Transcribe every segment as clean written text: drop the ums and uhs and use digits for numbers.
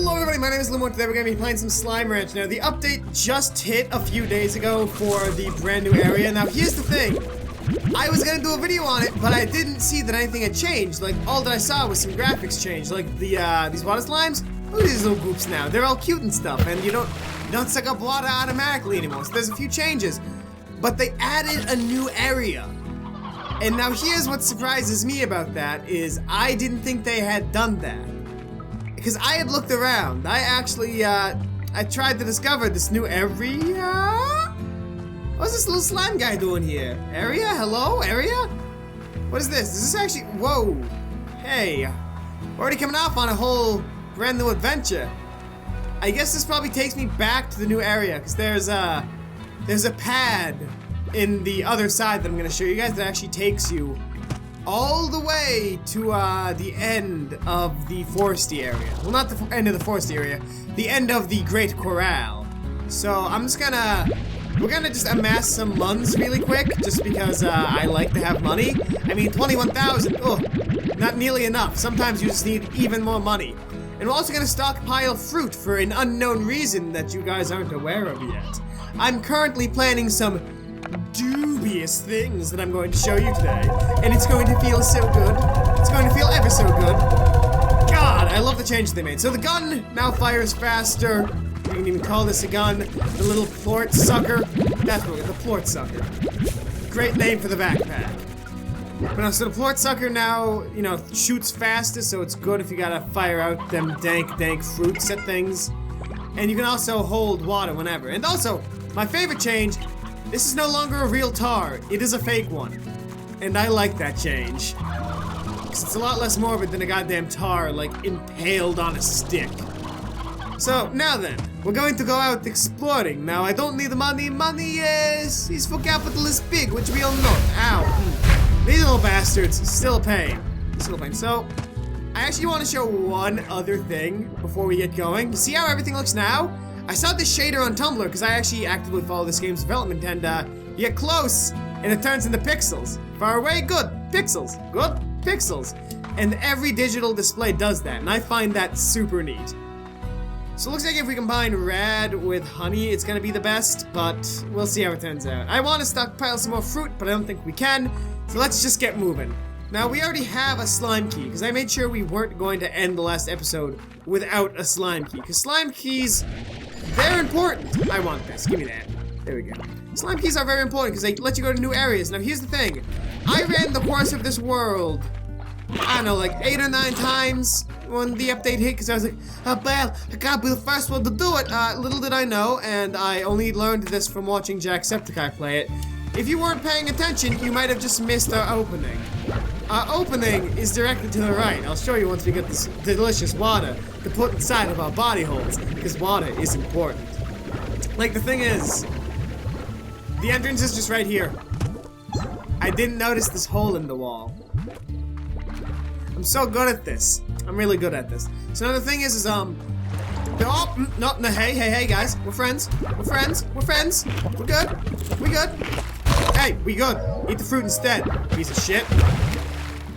Hello everybody, my name is Lumo. Today we're going to be playing some Slime Ranch. Now the update just hit a few days ago for the brand new area. Now here's the thing, I was going to do a video on it, but I didn't see that anything had changed. Like all that I saw was some graphics change. Like these water slimes, look at these little groups now. They're all cute and stuff, and you don't suck up water automatically anymore. So there's a few changes, but they added a new area. And now here's what surprises me about that is I didn't think they had done that. Because I had looked around. I actually, I tried to discover this new area. What's this little slime guy doing here? Area? Hello? Area? What is this? Is this actually, whoa. Hey, we're already coming off on a whole brand new adventure. I guess this probably takes me back to the new area, because there's a pad in the other side that I'm going to show you guys that actually takes you all the way to the end of the foresty area. Well, not the end of the foresty area, the end of the Great Corral. So I'm just gonna, we're gonna just amass some muns really quick, just because I like to have money. I mean, 21,000, not nearly enough. Sometimes you just need even more money. And we're also gonna stockpile fruit for an unknown reason that you guys aren't aware of yet. I'm currently planning some dubious things that I'm going to show you today, and it's going to feel so good. It's going to feel ever so good. God, I love the change they made. So the gun now fires faster. You can even call this a gun. The little plort sucker. That's what the plort sucker. Great name for the backpack. But now, so the plort sucker now, you know, shoots faster, so it's good if you gotta fire out them dank fruits at things. And you can also hold water whenever. And also, my favorite change, this is no longer a real tar, it is a fake one. And I like that change. Because it's a lot less morbid than a goddamn tar, like, impaled on a stick. So, now then, we're going to go out exploring. Now, I don't need the money. Money is for capitalist pig, which we all know. Ow. These little bastards, still a pain. Still a pain. So, I actually want to show one other thing before we get going. See how everything looks now? I saw this shader on Tumblr because I actually actively follow this game's development, and you get close and it turns into pixels. Far away, good. Pixels. Good. Pixels. And every digital display does that, and I find that super neat. So it looks like if we combine RAD with honey, it's gonna be the best, but we'll see how it turns out. I want to stockpile some more fruit, but I don't think we can, so let's just get moving. Now, we already have a slime key, because I made sure we weren't going to end the last episode without a slime key, because slime keys, they're important. I want this. Give me that. There we go. Slime keys are very important because they let you go to new areas. Now, here's the thing. I ran the course of this world, I don't know, like 8 or 9 times when the update hit, because I was like, oh, well, I gotta be the first one to do it. Little did I know, and I only learned this from watching Jacksepticeye play it. If you weren't paying attention, you might have just missed our opening. Our opening is directly to the right. I'll show you once we get this delicious water to put inside of our body holes, because water is important. Like, the thing is, the entrance is just right here. I didn't notice this hole in the wall. I'm so good at this. I'm really good at this. So now the thing is no, hey, guys, we're friends. We're friends. We're good. We good. Hey, we good. Eat the fruit instead, piece of shit.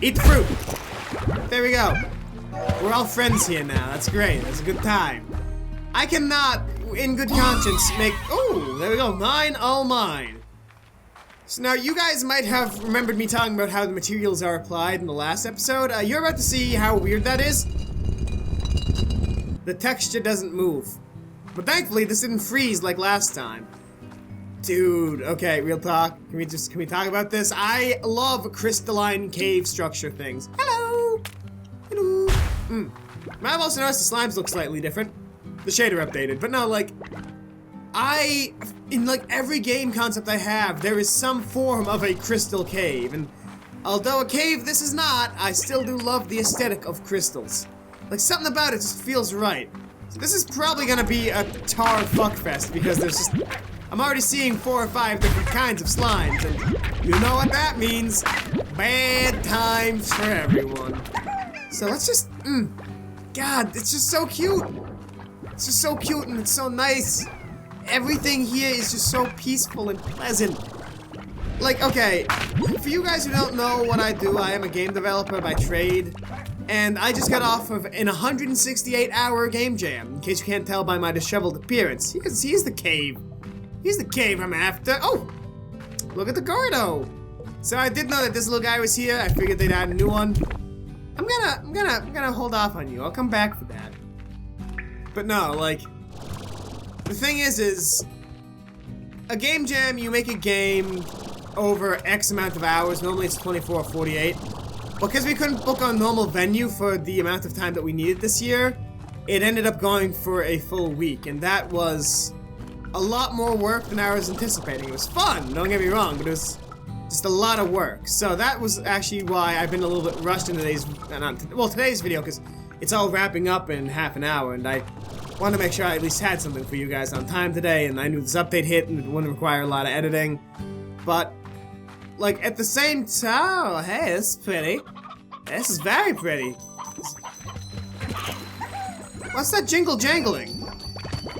Eat the fruit. There we go. We're all friends here now. That's great. That's a good time. I cannot, in good conscience, make... Oh, there we go. 9 all mine. So now, you guys might have remembered me talking about how the materials are applied in the last episode. You're about to see how weird that is. The texture doesn't move. But thankfully, this didn't freeze like last time. Dude, okay, real talk. Can we talk about this? I love crystalline cave structure things. Hello! Hello! I've also noticed the slimes look slightly different. The shader updated, but no, like, in like every game concept I have, there is some form of a crystal cave, and although a cave this is not, I still do love the aesthetic of crystals. Like, something about it just feels right. So this is probably gonna be a tar fuckfest, because there's just... I'm already seeing 4 or 5 different kinds of slimes, and you know what that means. Bad times for everyone. So let's just, God, it's just so cute. It's just so cute and it's so nice. Everything here is just so peaceful and pleasant. Like, okay, for you guys who don't know what I do, I am a game developer by trade. And I just got off of an 168-hour game jam, in case you can't tell by my disheveled appearance. Here's the cave. Here's the cave I'm after. Oh! Look at the Gordo! So I did know that this little guy was here. I figured they'd add a new one. I'm gonna hold off on you. I'll come back for that. But no, like, the thing is a game jam, you make a game over X amount of hours. Normally it's 24 or 48. Because we couldn't book our normal venue for the amount of time that we needed this year, it ended up going for a full week, and that was a lot more work than I was anticipating. It was fun, don't get me wrong, but it was just a lot of work. So that was actually why I've been a little bit rushed in today's video, because it's all wrapping up in half an hour, and I wanted to make sure I at least had something for you guys on time today, and I knew this update hit and it wouldn't require a lot of editing. But like, at the same time, oh, hey, this is pretty. This is very pretty. What's that jingle jangling?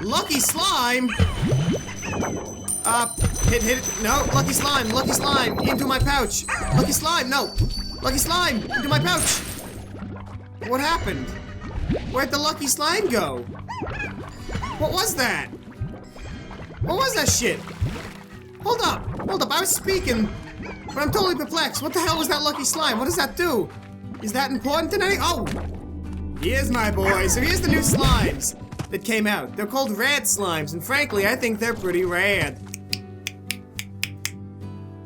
Lucky slime! Hit it. No, lucky slime, into my pouch. Lucky slime, no. Lucky slime, into my pouch. What happened? Where'd the lucky slime go? What was that? What was that shit? Hold up, I was speaking. But I'm totally perplexed. What the hell was that lucky slime? What does that do? Is that important to anything? Oh! Here's my boy. So here's the new slimes that came out. They're called RAD slimes, and frankly, I think they're pretty rad.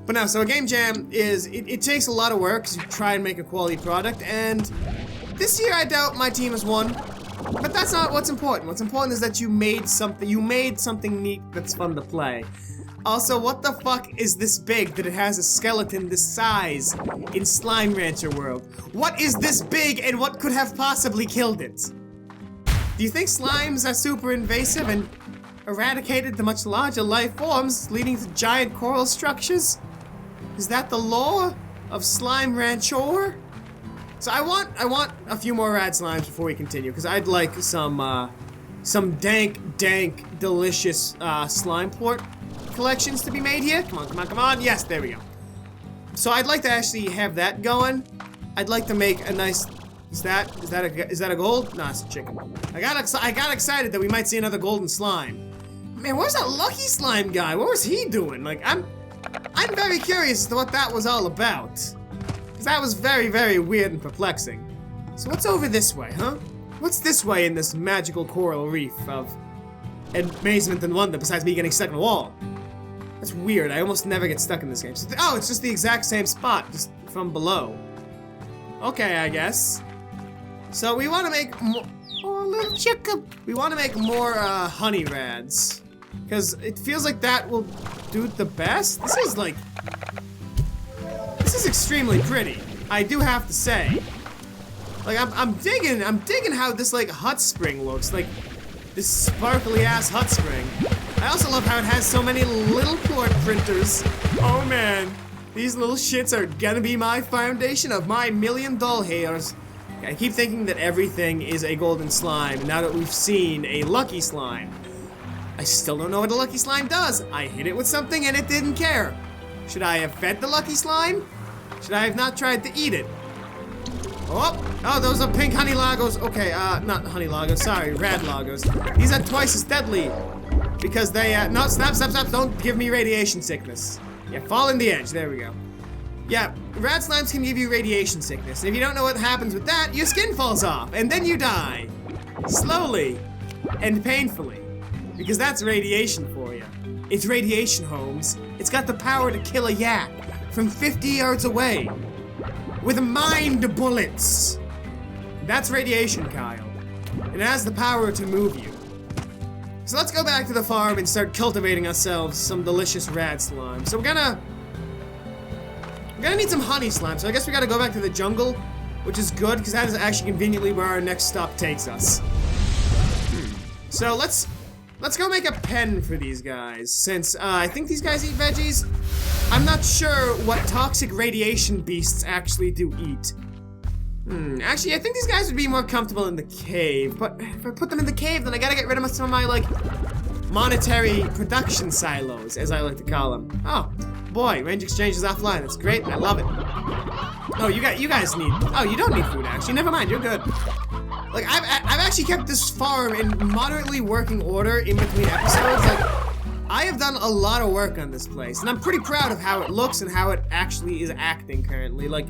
But no, so a game jam is, it takes a lot of work to try and make a quality product, and this year I doubt my team has won. But that's not what's important. What's important is that you made something neat that's fun to play. Also, what the fuck is this big that it has a skeleton this size in Slime Rancher world? What is this big and what could have possibly killed it? Do you think slimes are super invasive and eradicated the much larger life forms, leading to giant coral structures? Is that the lore of Slime Rancher? So I want a few more rad slimes before we continue, because I'd like some dank, delicious slime port collections to be made here. Come on. Yes, there we go. So I'd like to actually have that going. I'd like to make a nice. Is that a gold? No, it's a chicken. I got excited that we might see another golden slime. Man, where's that lucky slime guy? What was he doing? Like, I'm very curious as to what that was all about. Because that was very, very weird and perplexing. So what's over this way, huh? What's this way in this magical coral reef of amazement and wonder besides me getting stuck in a wall? That's weird. I almost never get stuck in this game. Oh, it's just the exact same spot, just from below. Okay, I guess. So we want to make more. Oh, little chicken. We want to make more honey rads, because it feels like that will do the best. This is extremely pretty. I do have to say. Like, I'm digging how this like hot spring looks. Like this sparkly ass hot spring. I also love how it has so many little port printers. Oh man, these little shits are gonna be my foundation of my million doll hairs. I keep thinking that everything is a golden slime, now that we've seen a lucky slime. I still don't know what a lucky slime does. I hit it with something and it didn't care. Should I have fed the lucky slime? Should I have not tried to eat it? Oh, those are pink honey lagos. Okay, not honey lagos, sorry, rad lagos. These are twice as deadly. Because they, no, stop, don't give me radiation sickness. Yeah, fall in the edge, there we go. Yeah, rad slimes can give you radiation sickness, and if you don't know what happens with that, your skin falls off, and then you die. Slowly, and painfully. Because that's radiation for you. It's radiation, Holmes. It's got the power to kill a yak from 50 yards away. With mind bullets. That's radiation, Kyle. It has the power to move you. So let's go back to the farm and start cultivating ourselves some delicious rad slime. So we're gonna need some honey slime, so I guess we gotta go back to the jungle, which is good, because that is actually conveniently where our next stop takes us. So let's go make a pen for these guys, since I think these guys eat veggies. I'm not sure what toxic radiation beasts actually do eat. Actually, I think these guys would be more comfortable in the cave, but if I put them in the cave, then I gotta get rid of some of my, like, monetary production silos, as I like to call them. Oh, boy, range exchange is offline. That's great. I love it. Oh, you guys need. Oh, you don't need food actually. Never mind, you're good. Like I've actually kept this farm in moderately working order in between episodes. Like I have done a lot of work on this place, and I'm pretty proud of how it looks and how it actually is acting currently. Like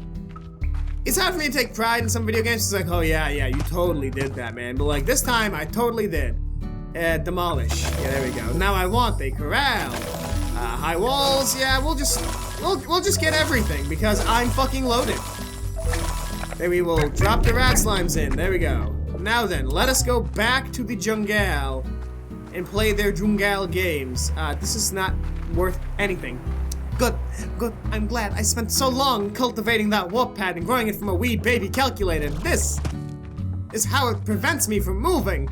it's hard for me to take pride in some video games. It's like, oh yeah, you totally did that, man. But like this time, I totally did. Demolish. Yeah, there we go. Now I want a corral. High walls. Yeah, we'll just get everything because I'm fucking loaded. Then we will drop the RAD slimes in. There we go. Now then, let us go back to the jungle and play their jungle games. This is not worth anything. Good. I'm glad I spent so long cultivating that warp pad and growing it from a wee baby calculator. This is how it prevents me from moving.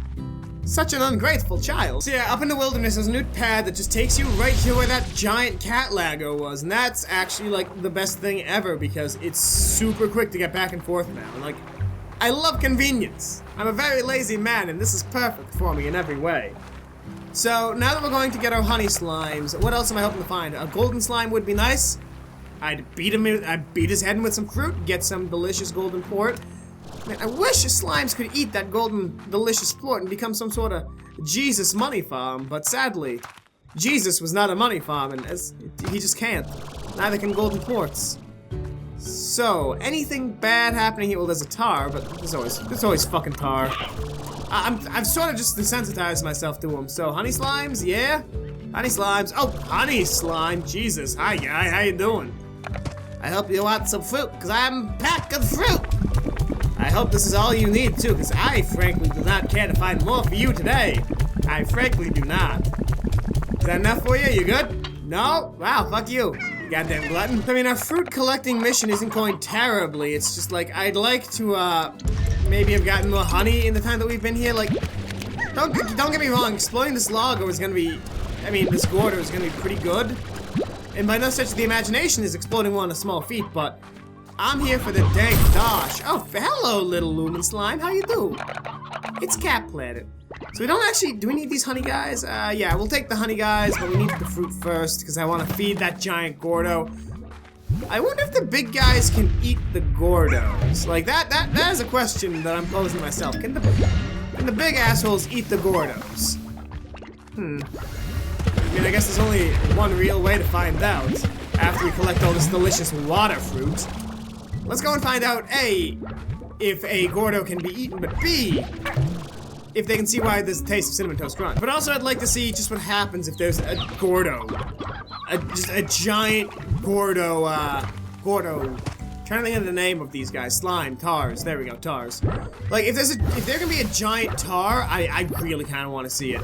Such an ungrateful child. So yeah, up in the wilderness, there's a new pad that just takes you right here where that giant cat laggo was. And that's actually like the best thing ever because it's super quick to get back and forth now. And like, I love convenience. I'm a very lazy man and this is perfect for me in every way. So now that we're going to get our honey slimes, what else am I hoping to find? A golden slime would be nice. I'd beat his head in with some fruit, get some delicious golden port. Man, I wish slimes could eat that golden, delicious port and become some sort of Jesus money farm, but sadly, Jesus was not a money farm, and he just can't. Neither can golden ports. So, anything bad happening here? Well, there's a tar, but there's always fucking tar. I've sort of just desensitized myself to them. So, honey slimes, yeah? Honey slimes. Oh, honey slime. Jesus. Hi, guy. How you doing? I hope you want some fruit, because I'm a pack of fruit. I hope this is all you need, too, because I frankly do not care to find more for you today. I frankly do not. Is that enough for you? You good? No? Wow, fuck you. You goddamn glutton. I mean, our fruit collecting mission isn't going terribly. It's just like, I'd like to, maybe have gotten more honey in the time that we've been here. Like, don't get me wrong, exploring this logger is gonna be, this gorder is gonna be pretty good. And by no stretch of the imagination is exploding one a small feat, but I'm here for the dang dosh. Oh, hello, little lumen slime. How you do? It's Cat Planet. So we don't actually, do we need these honey guys? Yeah, we'll take the honey guys, but we need the fruit first, because I want to feed that giant Gordo. I wonder if the big guys can eat the Gordos. Like, that is a question that I'm posing myself. Can the big assholes eat the Gordos? I mean, I guess there's only one real way to find out after we collect all this delicious water fruit. Let's go and find out, A, if a Gordo can be eaten, but B, if they can see why there's a taste of Cinnamon Toast Crunch. But also I'd like to see just what happens if there's a Gordo. Just a giant Gordo, trying to think of the name of these guys. Slime, tars, there we go, tars. Like, if there can be a giant tar, I really kind of want to see it.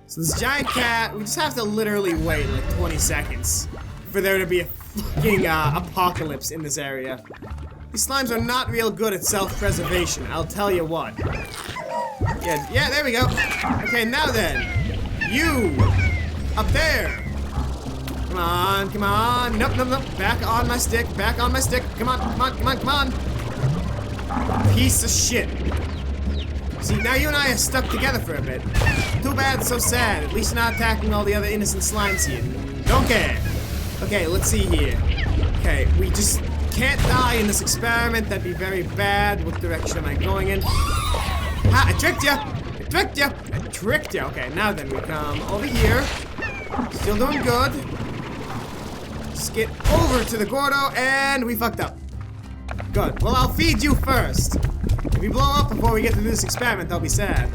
So this giant cat, we just have to literally wait like 20 seconds for there to be a fucking apocalypse in this area. These slimes are not real good at self-preservation, I'll tell you what. Yeah, there we go. Okay, now then. You! Up there! Come on. Nope. Back on my stick. Come on. Piece of shit. See, now you and I are stuck together for a bit. Too bad, so sad. At least you're not attacking all the other innocent slimes here. Don't care. Okay, let's see here. Okay, we just can't die in this experiment. That'd be very bad. What direction am I going in? Ha! I tricked you! Okay, now then we come over here. Still doing good. Just get over to the Gordo, and we fucked up. Good. Well, I'll feed you first. If we blow up before we get to do this experiment, I'll be sad.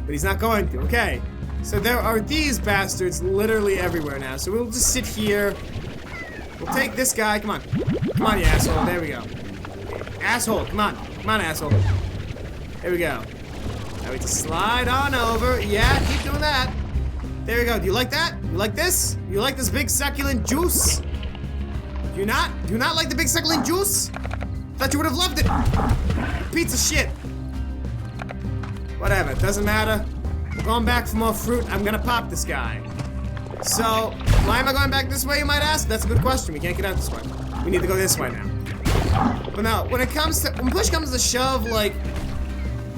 But he's not going to. Okay. So there are these bastards literally everywhere now. So we'll just sit here. We'll take this guy. Come on. Come on, you asshole. There we go. Asshole. Come on. Come on, asshole. There we go. Now we just slide on over. Yeah, keep doing that. There we go. Do you like that? You like this? You like this big succulent juice? Do you not? Do you not like the big succulent juice? Thought you would have loved it. Pizza shit. Whatever. Doesn't matter. We're going back for more fruit. I'm gonna pop this guy. So, why am I going back this way, you might ask? That's a good question. We can't get out this way. We need to go this way now. But now, when push comes to shove, like,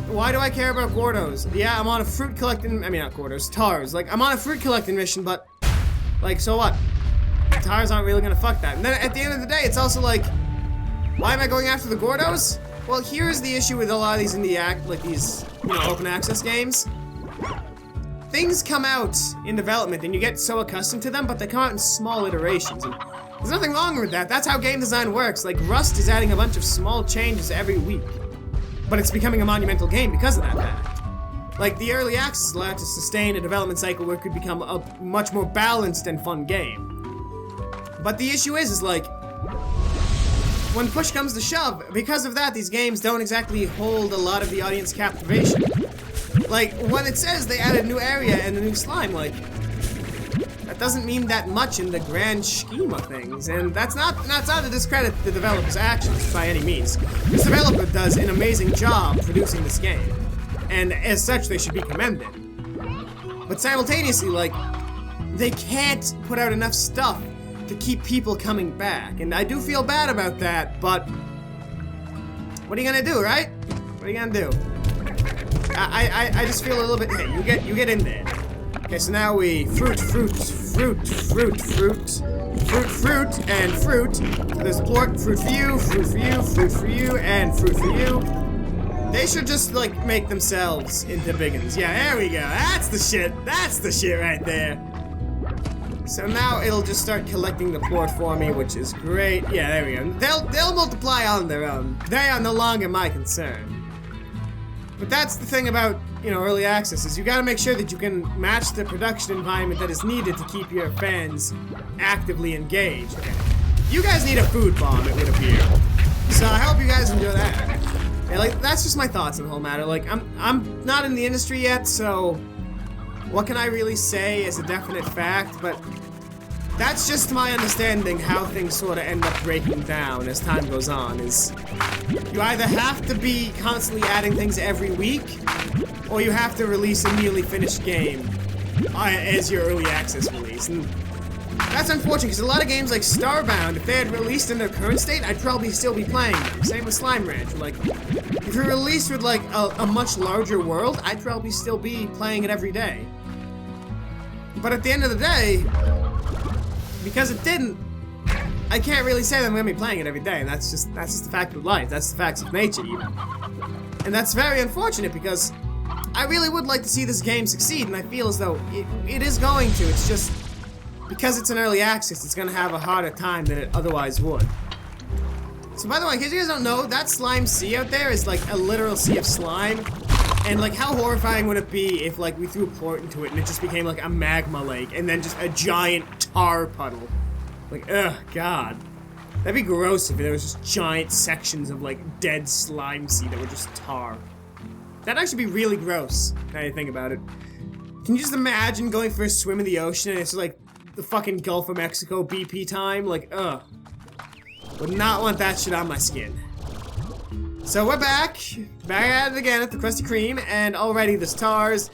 why do I care about Gordos? Yeah, I'm on a fruit collecting, not Gordos, tars. Like, I'm on a fruit collecting mission, but, like, so what? Tars aren't really gonna fuck that. And then at the end of the day, it's also like, Why am I going after the Gordos? Well, here's the issue with a lot of these these open access games. Things come out in development and you get so accustomed to them, but they come out in small iterations. And there's nothing wrong with that. That's how game design works. Like, Rust is adding a bunch of small changes every week. But it's becoming a monumental game because of that fact. Like, the early access allowed to sustain a development cycle where it could become a much more balanced and fun game. But the issue is like, when push comes to shove, because of that, these games don't exactly hold a lot of the audience captivation. Like, when it says they added a new area and a new slime, like, that doesn't mean that much in the grand scheme of things. And that's not to discredit the developer's actions by any means. This developer does an amazing job producing this game. And as such, they should be commended. But simultaneously, like, they can't put out enough stuff to keep people coming back. And I do feel bad about that, but what are you gonna do, right? What are you gonna do? I just feel a little bit, hey, you get in there. Okay, so now we fruit, and fruit. So there's the plort, fruit for you, and fruit for you. They should just, like, make themselves into biggins. Yeah, there we go. That's the shit. That's the shit right there. So now it'll just start collecting the plort for me, which is great. Yeah, there we go. They'll multiply on their own. They are no longer my concern. But that's the thing about, early access, is you gotta make sure that you can match the production environment that is needed to keep your fans actively engaged. Okay. You guys need a food bomb, it would appear. So I hope you guys enjoy that. Yeah, like, that's just my thoughts on the whole matter. Like, I'm not in the industry yet, so what can I really say as a definite fact? But that's just my understanding how things sort of end up breaking down as time goes on, is you either have to be constantly adding things every week, or you have to release a nearly finished game as your early access release. And that's unfortunate, because a lot of games like Starbound, if they had released in their current state, I'd probably still be playing them. Same with Slime Ranch. Like, if you're released with, like, a much larger world, I'd probably still be playing it every day. But at the end of the day, because it didn't, I can't really say that I'm gonna be playing it every day, and that's just the fact of life. That's the facts of nature, even. And that's very unfortunate, because I really would like to see this game succeed, and I feel as though it is going to. It's just, because it's an early access, it's gonna have a harder time than it otherwise would. So by the way, in case you guys don't know, that slime sea out there is like a literal sea of slime. And like, how horrifying would it be if, like, we threw a plort into it and it just became like a magma lake and then just a giant tar puddle? Like, ugh, God. That'd be gross if there was just giant sections of, like, dead slime sea that were just tar. That'd actually be really gross, now you think about it. Can you just imagine going for a swim in the ocean and it's like the fucking Gulf of Mexico BP time? Like, ugh. Would not want that shit on my skin. So we're back at it again at the Krusty Kreme, and already the stars,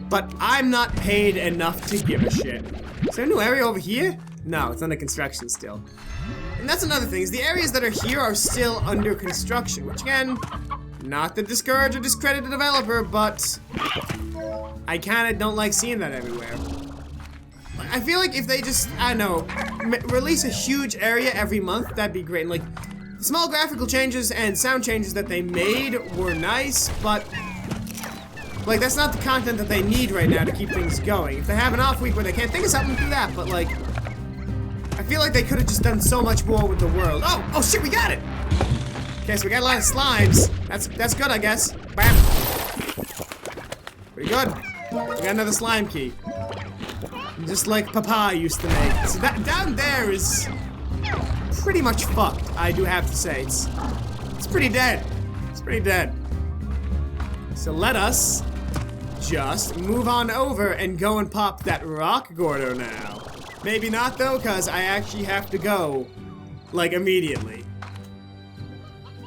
but I'm not paid enough to give a shit. Is there a new area over here? No, it's under construction still. And that's another thing, is the areas that are here are still under construction, which again, not to discourage or discredit the developer, but I kinda don't like seeing that everywhere. I feel like if they just, I don't know, release a huge area every month, that'd be great. And like, small graphical changes and sound changes that they made were nice, but like, that's not the content that they need right now to keep things going. If they have an off week where they can't think of something, do that, but like, I feel like they could have just done so much more with the world. Oh shit, we got it! Okay, so we got a lot of slimes. That's good, I guess. Bam! Pretty good. We got another slime key. Just like Papa used to make. So that down there is pretty much fucked, I do have to say. It's pretty dead. It's pretty dead. So let us just move on over and go and pop that rock Gordo now. Maybe not though, because I actually have to go, like, immediately.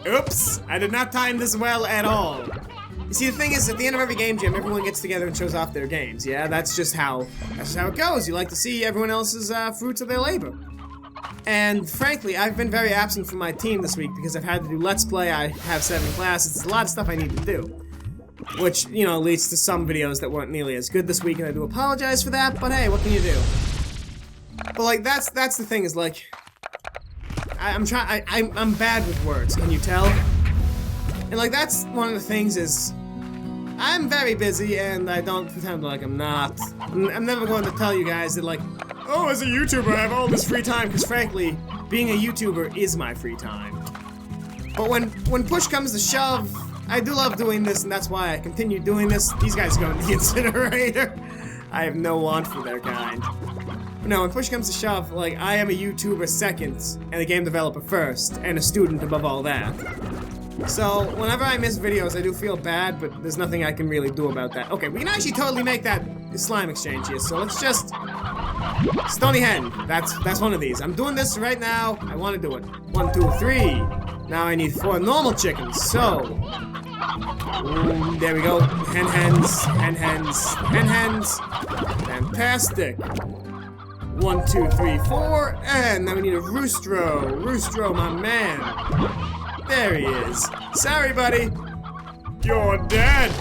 Oops, I did not time this well at all. You see, the thing is, at the end of every game jam, everyone gets together and shows off their games, yeah? That's just how it goes. You like to see everyone else's fruits of their labor. And frankly, I've been very absent from my team this week because I've had to do Let's Play, I have 7 classes, there's a lot of stuff I need to do. Which, you know, leads to some videos that weren't nearly as good this week, and I do apologize for that, but hey, what can you do? But like, that's the thing, is like, I'm bad with words, can you tell? And like, that's one of the things is, I'm very busy and I don't pretend like I'm not. I'm never going to tell you guys that like, oh, as a YouTuber I have all this free time, because frankly, being a YouTuber is my free time. But when push comes to shove, I do love doing this, and that's why I continue doing this. These guys go in the incinerator. I have no want for their kind. But no, when push comes to shove, like, I am a YouTuber second, and a game developer first, and a student above all that. So, whenever I miss videos, I do feel bad, but there's nothing I can really do about that. Okay, we can actually totally make that slime exchange here, so let's just... Stony Hen, that's one of these. I'm doing this right now, I want to do it. 1, 2, 3. Now I need 4 normal chickens, so... there we go. Hen hens. Fantastic. 1, 2, 3, 4. And now we need a roostro. Roostro, my man. There he is. Sorry, buddy. You're dead.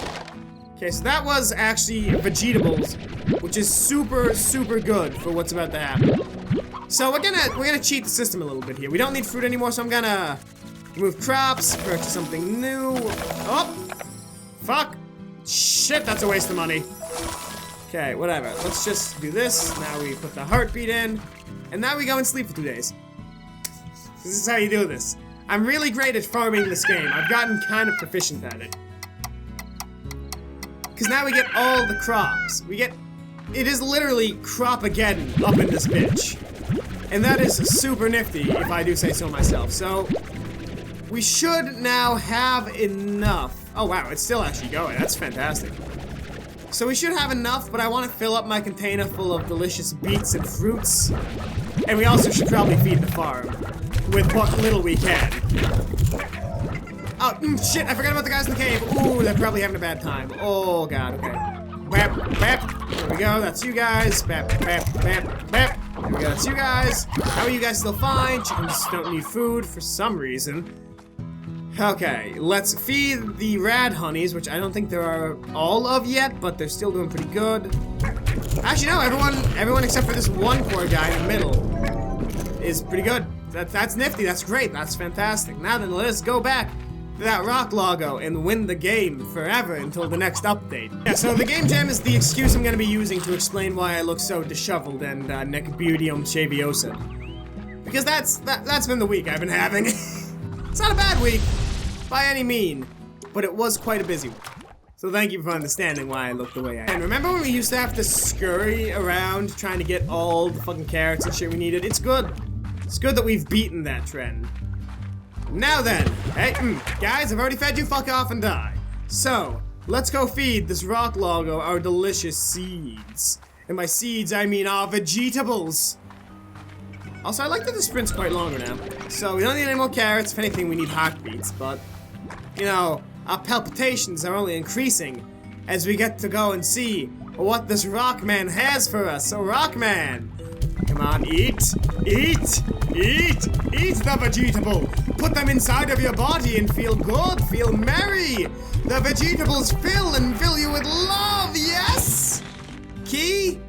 Okay, so that was actually vegetables, which is super, super good for what's about to happen. So we're gonna cheat the system a little bit here. We don't need fruit anymore, so I'm gonna remove crops, purchase something new. Oh! Fuck! Shit, that's a waste of money. Okay, whatever. Let's just do this. Now we put the heartbeat in. And now we go and sleep for 2 days. This is how you do this. I'm really great at farming this game. I've gotten kind of proficient at it. Because now we get all the crops. It is literally crop-ageddon up in this bitch. And that is super nifty, if I do say so myself. So, we should now have enough. Oh wow, it's still actually going. That's fantastic. So we should have enough, but I want to fill up my container full of delicious beets and fruits. And we also should probably feed the farm with what little we can. Oh, shit, I forgot about the guys in the cave. Ooh, they're probably having a bad time. Oh god, okay. Bap, bap. There we go, that's you guys. Bap, bap, bap, bap. There we go, that's you guys. How are you guys still fine? Chickens don't need food for some reason. Okay, let's feed the RAD honeys, which I don't think there are all of yet, but they're still doing pretty good. Actually, no, everyone except for this one poor guy in the middle is pretty good. That's nifty, that's great, that's fantastic. Now then, let us go back to that rock logo and win the game forever until the next update. Yeah, so the game jam is the excuse I'm going to be using to explain why I look so disheveled and necbudium shaviosa. Because that's been the week I've been having. It's not a bad week, by any mean, but it was quite a busy one. So thank you for understanding why I look the way I am. And remember when we used to have to scurry around trying to get all the fucking carrots and shit we needed? It's good. It's good that we've beaten that trend. Now then, hey, guys, I've already fed you, fuck off and die. So, let's go feed this rock logo our delicious seeds. And by seeds, I mean our vegetables. Also, I like that the sprint's quite longer now. So, we don't need any more carrots. If anything, we need heartbeats. But, you know, our palpitations are only increasing as we get to go and see what this Rockman has for us. So, Rockman, come on, eat, eat, eat, eat the vegetable. Put them inside of your body and feel good, feel merry. The vegetables fill you with love, yes? Key?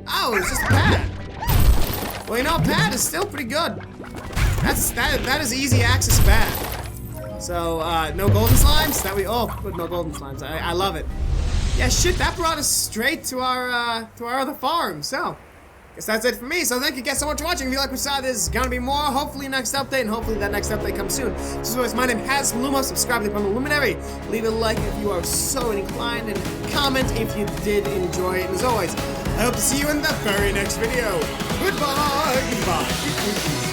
Oh, it's just a pad. Well, you know, pad is still pretty good. That is easy access pad. So, no golden slimes? Good, no golden slimes. I love it. Yeah, shit, that brought us straight to our other farm, so. Guess that's it for me, so thank you guys so much for watching. If you like what you saw, there's gonna be more, hopefully next update, and hopefully that next update comes soon. So as always, my name is Lumo, subscribe to the Luminary, leave a like if you are so inclined, and comment if you did enjoy it, and as always, I hope to see you in the very next video. Goodbye! Goodbye!